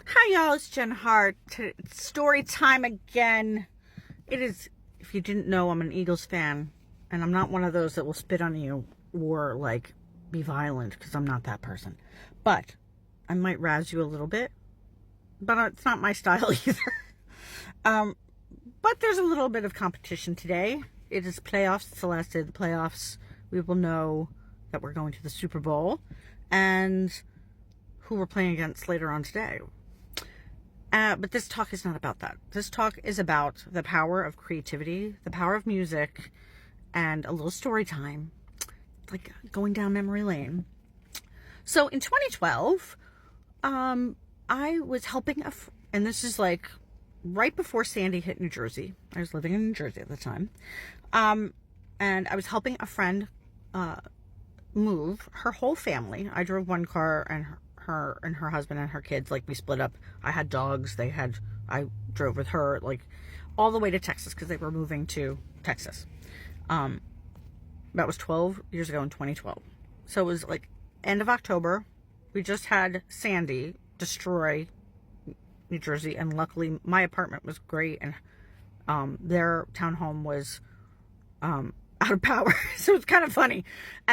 Hi y'all, it's Jen Hart. Story time again. It is, if you didn't know, I'm an Eagles fan, and I'm not one of those that will spit on you or like be violent, because I'm not that person. But I might razz you a little bit, but it's not my style either. um, but there's a little bit of competition today. It is playoffs. It's the last day of the playoffs. We will know that we're going to the Super Bowl and who we're playing against later on today. But this talk is not about that. This talk is about the power of creativity, the power of music, and a little story time, like going down memory lane. So in 2012, I was helping and this is like right before Sandy hit New Jersey. I was living in New Jersey at the time. And I was helping a friend move her whole family. I drove one car, and her and her husband and her kids, like, we split up. I had dogs. I drove with her, like, all the way to Texas, because they were moving to Texas. That was 12 years ago in 2012. So it was like end of October. We just had Sandy destroy New Jersey, and luckily my apartment was great, and their townhome was out of power. So it's kind of funny.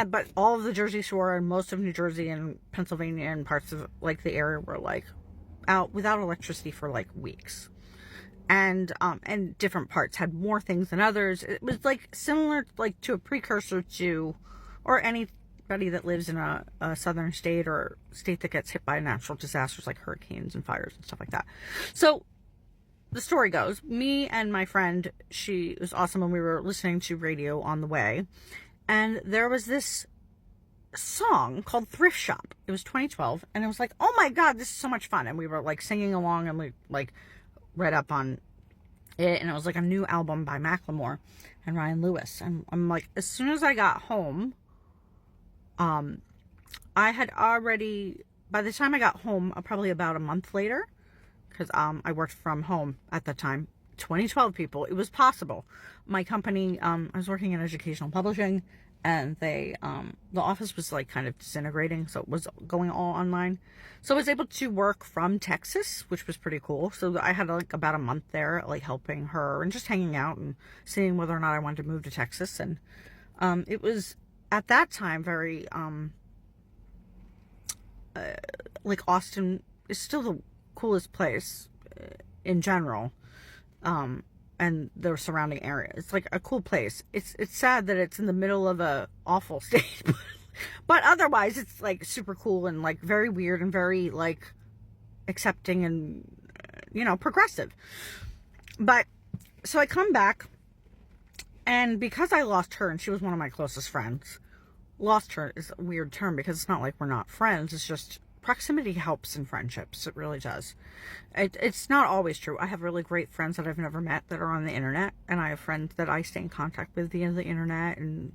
But all of the Jersey Shore and most of New Jersey and Pennsylvania and parts of like the area were like out without electricity for like weeks. And different parts had more things than others. It was like similar like to a precursor to, or anybody that lives in a southern state or state that gets hit by natural disasters like hurricanes and fires and stuff like that. So the story goes, me and my friend, she was awesome, and we were listening to radio on the way, and there was this song called Thrift Shop. It was 2012, and it was like, oh my god, this is so much fun. And we were like singing along, and we like read up on it, and it was like a new album by Macklemore and Ryan Lewis. And I'm like, as soon as I got home, I had already, by the time I got home, probably about a month later, because I worked from home at the time. 2012, people, it was possible. My company, I was working in educational publishing, and the office was like kind of disintegrating, so it was going all online. So I was able to work from Texas, which was pretty cool. So I had like about a month there, like helping her and just hanging out and seeing whether or not I wanted to move to Texas. And it was at that time very like Austin is still the coolest place in general, and the surrounding area. It's like a cool place. It's sad that it's in the middle of a awful state, but otherwise it's like super cool and like very weird and very like accepting and progressive. But so I come back, and because I lost her, and she was one of my closest friends. Lost her is a weird term because it's not like we're not friends. It's just proximity helps in friendships. It really does. It's not always true. I have really great friends that I've never met that are on the internet, and I have friends that I stay in contact with via the internet, and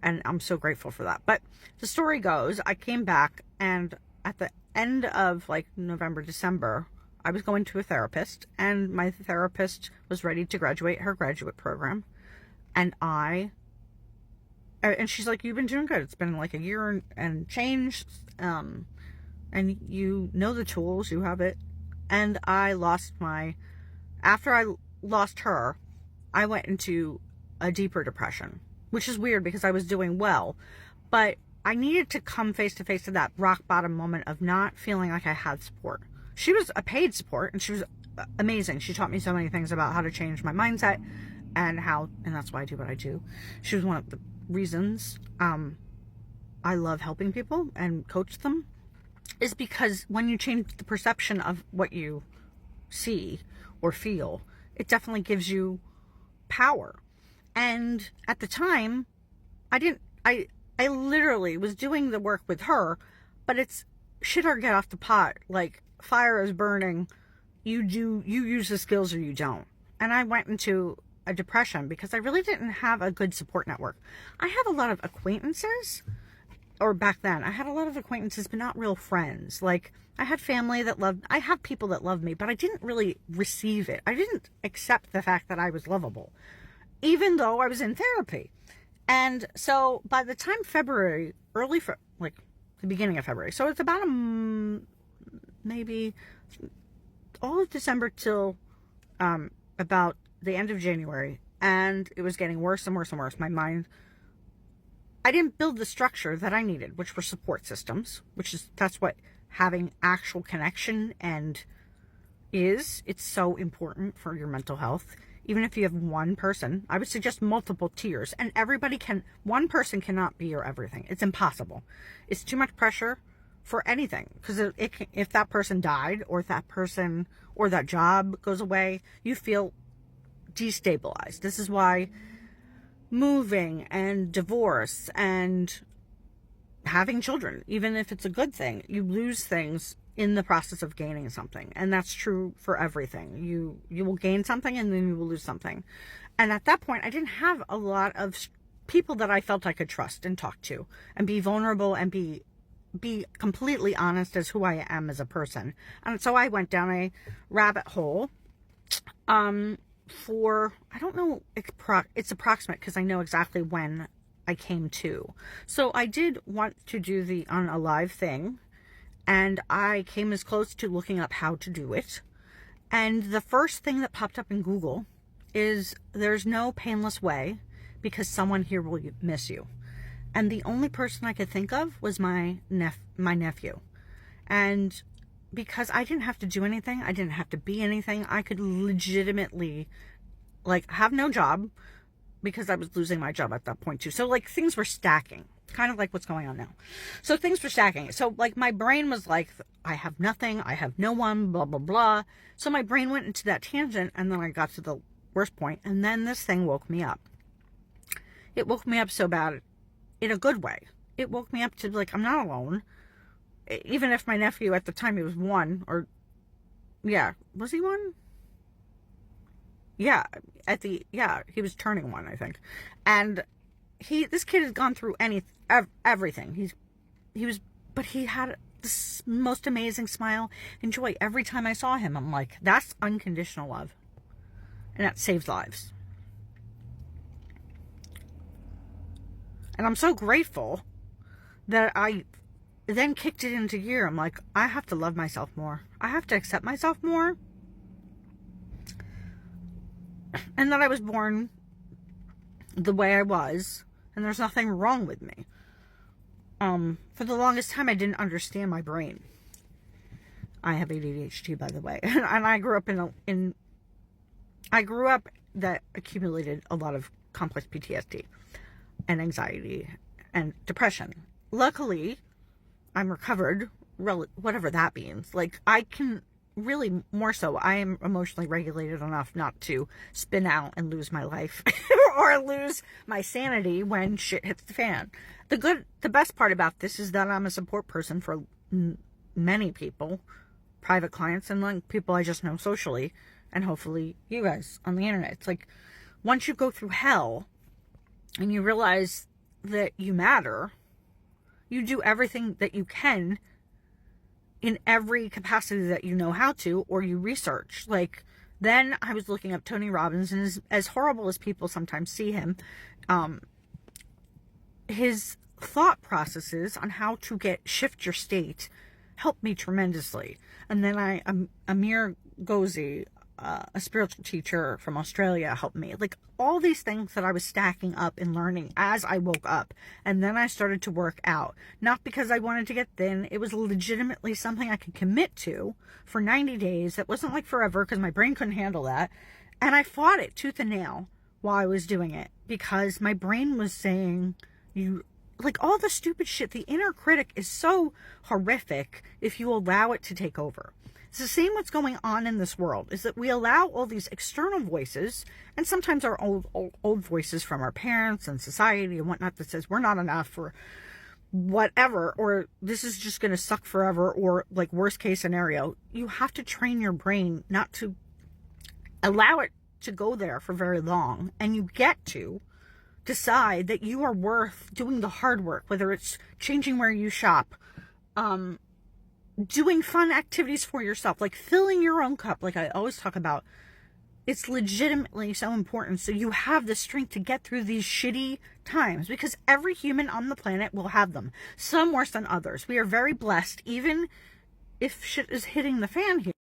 I'm so grateful for that. But the story goes, I came back, and at the end of like November, December, I was going to a therapist, and my therapist was ready to graduate her graduate program, and she's like, you've been doing good. It's been like a year and change. And you know the tools, you have it. And after I lost her, I went into a deeper depression, which is weird because I was doing well, but I needed to come face to face to that rock bottom moment of not feeling like I had support. She was a paid support, and she was amazing. She taught me so many things about how to change my mindset and that's why I do what I do. She was one of the reasons I love helping people and coach them, is because when you change the perception of what you see or feel, it definitely gives you power. And at the time, I literally was doing the work with her, but it's shit or get off the pot. Like, fire is burning. You use the skills or you don't. And I went into a depression because I really didn't have a good support network. I have a lot of acquaintances, or back then I had a lot of acquaintances, but not real friends. Like, I had family I have people that loved me, but I didn't really receive it. I didn't accept the fact that I was lovable, even though I was in therapy. And so by the time February, like the beginning of February, so it's about maybe all of December till about the end of January, and it was getting worse and worse and worse. My mind, I didn't build the structure that I needed, which were support systems, that's what having actual connection it's so important for your mental health. Even if you have one person, I would suggest multiple tiers, and one person cannot be your everything. It's impossible. It's too much pressure for anything, because if that person died, or if that person or that job goes away, you feel destabilized. This is why moving and divorce and having children, even if it's a good thing, you lose things in the process of gaining something. And that's true for everything. You will gain something, and then you will lose something. And at that point, I didn't have a lot of people that I felt I could trust and talk to and be vulnerable and be completely honest as who I am as a person. And so I went down a rabbit hole for, I don't know, it's approximate because I know exactly when I came to. So I did want to do the unalive thing, and I came as close to looking up how to do it. And the first thing that popped up in Google is there's no painless way because someone here will miss you. And the only person I could think of was my nephew. And because I didn't have to do anything, I didn't have to be anything, I could legitimately, like, have no job, because I was losing my job at that point too. So, like, things were stacking, kind of like what's going on now. So things were stacking. So, like, my brain was like, I have nothing, I have no one, blah, blah, blah. So my brain went into that tangent, and then I got to the worst point, and then this thing woke me up. It woke me up so bad, in a good way. It woke me up to, like, I'm not alone. Even if my nephew at the time, he was 1, or, yeah, was he 1? Yeah, he was turning 1, I think. And this kid has gone through everything. But he had this most amazing smile and joy every time I saw him. I'm like, that's unconditional love. And that saves lives. And I'm so grateful that I then kicked it into gear. I'm like, I have to love myself more. I have to accept myself more. And that I was born the way I was, and there's nothing wrong with me. For the longest time, I didn't understand my brain. I have ADHD, by the way. And I grew up I grew up that accumulated a lot of complex PTSD and anxiety and depression. Luckily, I'm recovered, whatever that means. Like, I can really, more so, I am emotionally regulated enough not to spin out and lose my life or lose my sanity when shit hits the fan. The best part about this is that I'm a support person for many people, private clients, and like people I just know socially, and hopefully you guys on the internet. It's like, once you go through hell and you realize that you matter, you do everything that you can in every capacity that you know how to, or you research. Like, then I was looking up Tony Robbins, and as horrible as people sometimes see him, his thought processes on how to shift your state helped me tremendously. And then Amir Ghozi, a spiritual teacher from Australia, helped me. Like, all these things that I was stacking up and learning as I woke up. And then I started to work out. Not because I wanted to get thin. It was legitimately something I could commit to for 90 days. It wasn't like forever, because my brain couldn't handle that. And I fought it tooth and nail while I was doing it, because my brain was saying, like, all the stupid shit. The inner critic is so horrific if you allow it to take over. It's the same what's going on in this world, is that we allow all these external voices, and sometimes our old voices from our parents and society and whatnot, that says we're not enough, or whatever, or this is just going to suck forever, or like worst case scenario. You have to train your brain not to allow it to go there for very long, and you get to decide that you are worth doing the hard work, whether it's changing where you shop, doing fun activities for yourself, like filling your own cup, like I always talk about. It's legitimately so important, so you have the strength to get through these shitty times, because every human on the planet will have them, some worse than others. We are very blessed, even if shit is hitting the fan here.